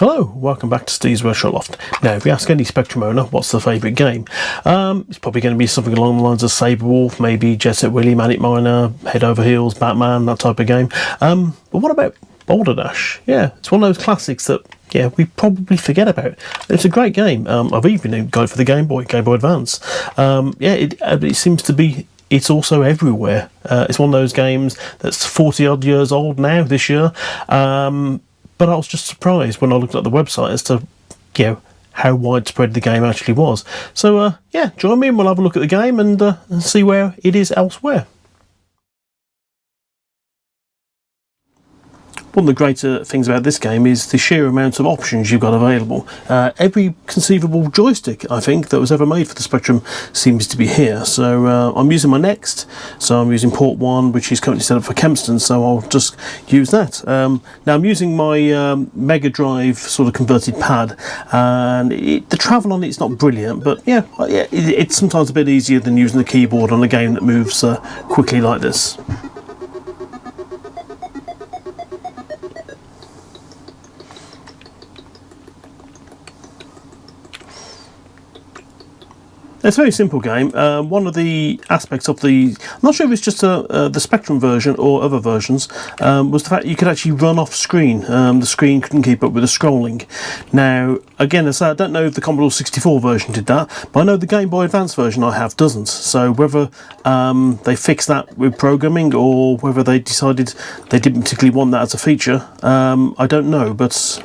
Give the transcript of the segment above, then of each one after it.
Hello, welcome back to Steve's Workshop Loft. Now, if you ask any Spectrum owner what's their favourite game, it's probably going to be something along the lines of Sabre Wolf, maybe Jet Set Willy, Manic Miner, Head Over Heels, Batman, that type of game. But what about Boulder Dash? Yeah, it's one of those classics that we probably forget about. It's a great game. I've even got it for the Game Boy Advance. It seems to be. It's also everywhere. It's one of those games that's 40 odd years old now this year. But I was just surprised when I looked at the website as to, how widespread the game actually was. So, join me and we'll have a look at the game and see where it is elsewhere. One of the greater things about this game is the sheer amount of options you've got available. Every conceivable joystick, I think, that was ever made for the Spectrum seems to be here. So I'm using my Next, so I'm using port 1, which is currently set up for Kempston, so I'll just use that. Now I'm using my Mega Drive sort of converted pad, and the travel on it's not brilliant, but it's sometimes a bit easier than using the keyboard on a game that moves quickly like this. It's a very simple game. One of the aspects of I'm not sure if it's just the Spectrum version or other versions, was the fact you could actually run off screen. The screen couldn't keep up with the scrolling. Now, again, as I say, I don't know if the Commodore 64 version did that, but I know the Game Boy Advance version I have doesn't. So whether they fixed that with programming or whether they decided they didn't particularly want that as a feature, I don't know, but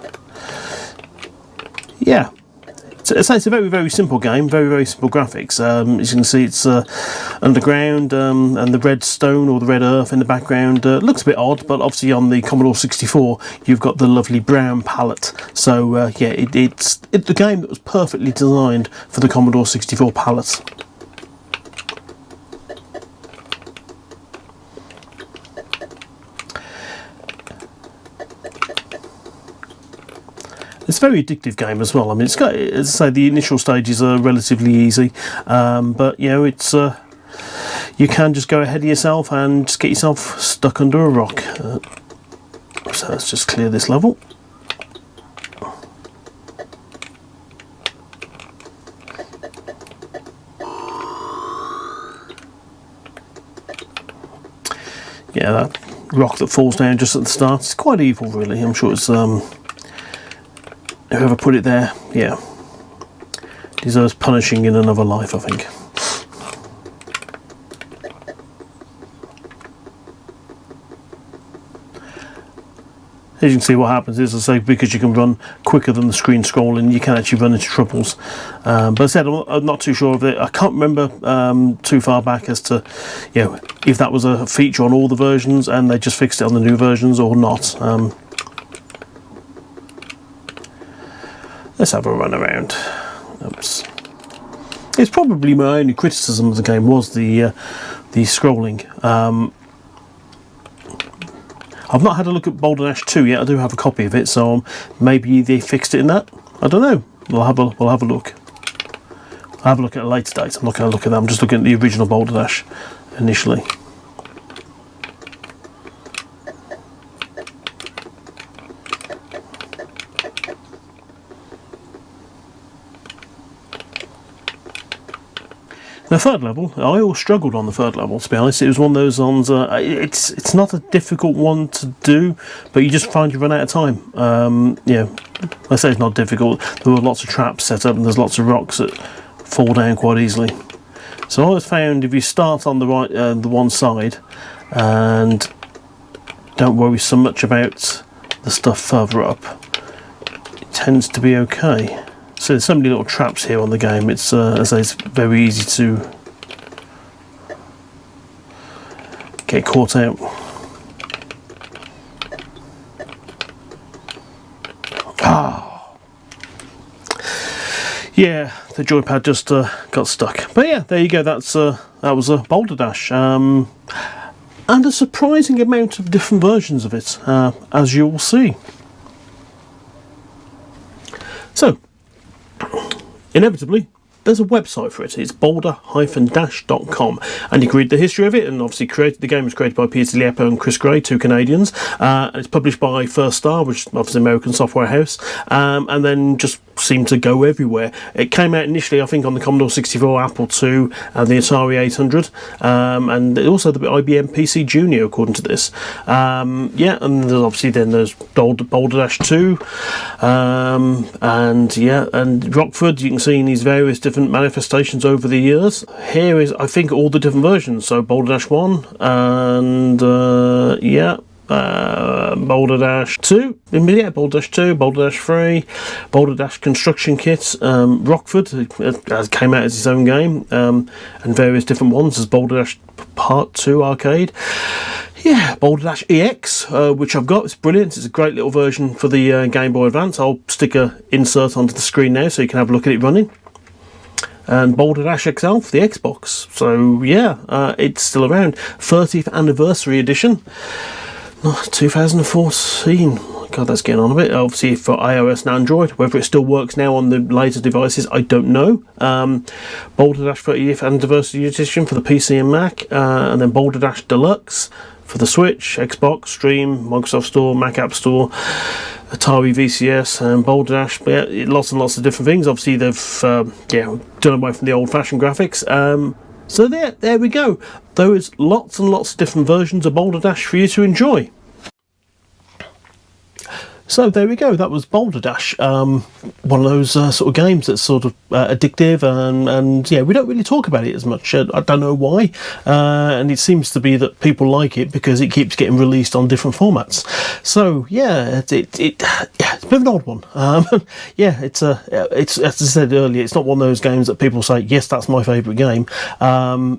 yeah. So it's a very, very simple game, very, very simple graphics. As you can see, it's underground, and the red stone or the red earth in the background looks a bit odd, but obviously on the Commodore 64 you've got the lovely brown palette. So it's the game that was perfectly designed for the Commodore 64 palette. It's a very addictive game as well. I mean, it's got, as I say, the initial stages are relatively easy, but it's you can just go ahead of yourself and just get yourself stuck under a rock. So let's just clear this level. Yeah, that rock that falls down just at the start, it's quite evil, really. I'm sure it's whoever put it there, deserves punishing in another life, I think. As you can see, what happens is, I say, because you can run quicker than the screen scrolling, you can actually run into troubles. But as I said, I'm not too sure of it. I can't remember too far back as to, if that was a feature on all the versions and they just fixed it on the new versions or not. Let's have a run around. Oops. It's probably my only criticism of the game was the scrolling. I've not had a look at Boulder Dash 2 yet. I do have a copy of it, so maybe they fixed it in that. I don't know. We'll have a look. I'll have a look at a later date. I'm not going to look at that. I'm just looking at the original Boulder Dash initially. The third level, I always struggled on the third level, to be honest. It was one of those ones, it's not a difficult one to do, but you just find you run out of time. I say it's not difficult. There were lots of traps set up and there's lots of rocks that fall down quite easily. So I always found if you start on the right, the one side, and don't worry so much about the stuff further up, it tends to be okay. So there's so many little traps here on the game. It's as I say, it's very easy to get caught out. Yeah, the joypad just got stuck. But yeah, there you go. That was a Boulder Dash, and a surprising amount of different versions of it, as you will see. So, inevitably, there's a website for it. It's boulder-dash.com, and you can read the history of it. And obviously, the game was created by Peter Liepa and Chris Gray, two Canadians, and it's published by First Star, which is obviously an American software house, and then just seemed to go everywhere. It came out initially, I think, on the Commodore 64, Apple II, and the Atari 800, and also the IBM PC Junior, according to this. And there's obviously there's Boulder Dash 2, and Rockford. You can see in these various different manifestations over the years. Here is, I think, all the different versions. So Boulder Dash 1, and Boulder Dash 2, Boulder Dash 2, Boulder Dash 3, Boulder Dash Construction Kit, Rockford, came out as its own game, and various different ones, as Boulder Dash Part 2 Arcade. Boulder Dash EX, which I've got. It's brilliant. It's a great little version for the Game Boy Advance. I'll stick a insert onto the screen now so you can have a look at it running. And Boulder Dash XL for the Xbox. So it's still around. 30th Anniversary Edition. 2014. God, that's getting on a bit. Obviously for iOS and Android. Whether it still works now on the later devices, I don't know. Boulder Dash 30th Anniversary Edition for the PC and Mac, and then Boulder Dash Deluxe for the Switch, Xbox, Steam, Microsoft Store, Mac App Store, Atari VCS, and Boulder Dash. But lots and lots of different things. Obviously they've done away from the old-fashioned graphics. So there we go. There's lots and lots of different versions of Boulder Dash for you to enjoy. So there we go, that was Boulder Dash, one of those sort of games that's sort of addictive, and we don't really talk about it as much. I don't know why, and it seems to be that people like it because it keeps getting released on different formats. So it's a bit of an odd one. It's as I said earlier, it's not one of those games that people say, yes, that's my favourite game.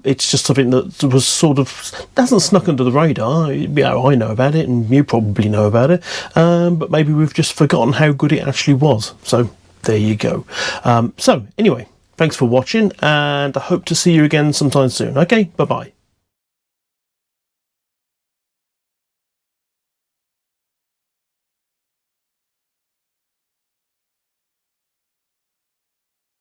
It's just something that was sort of hasn't snuck under the radar. I know about it, and you probably know about it, but maybe we've just forgotten how good it actually was. So there you go. So anyway, thanks for watching, and I hope to see you again sometime soon. Okay, bye bye.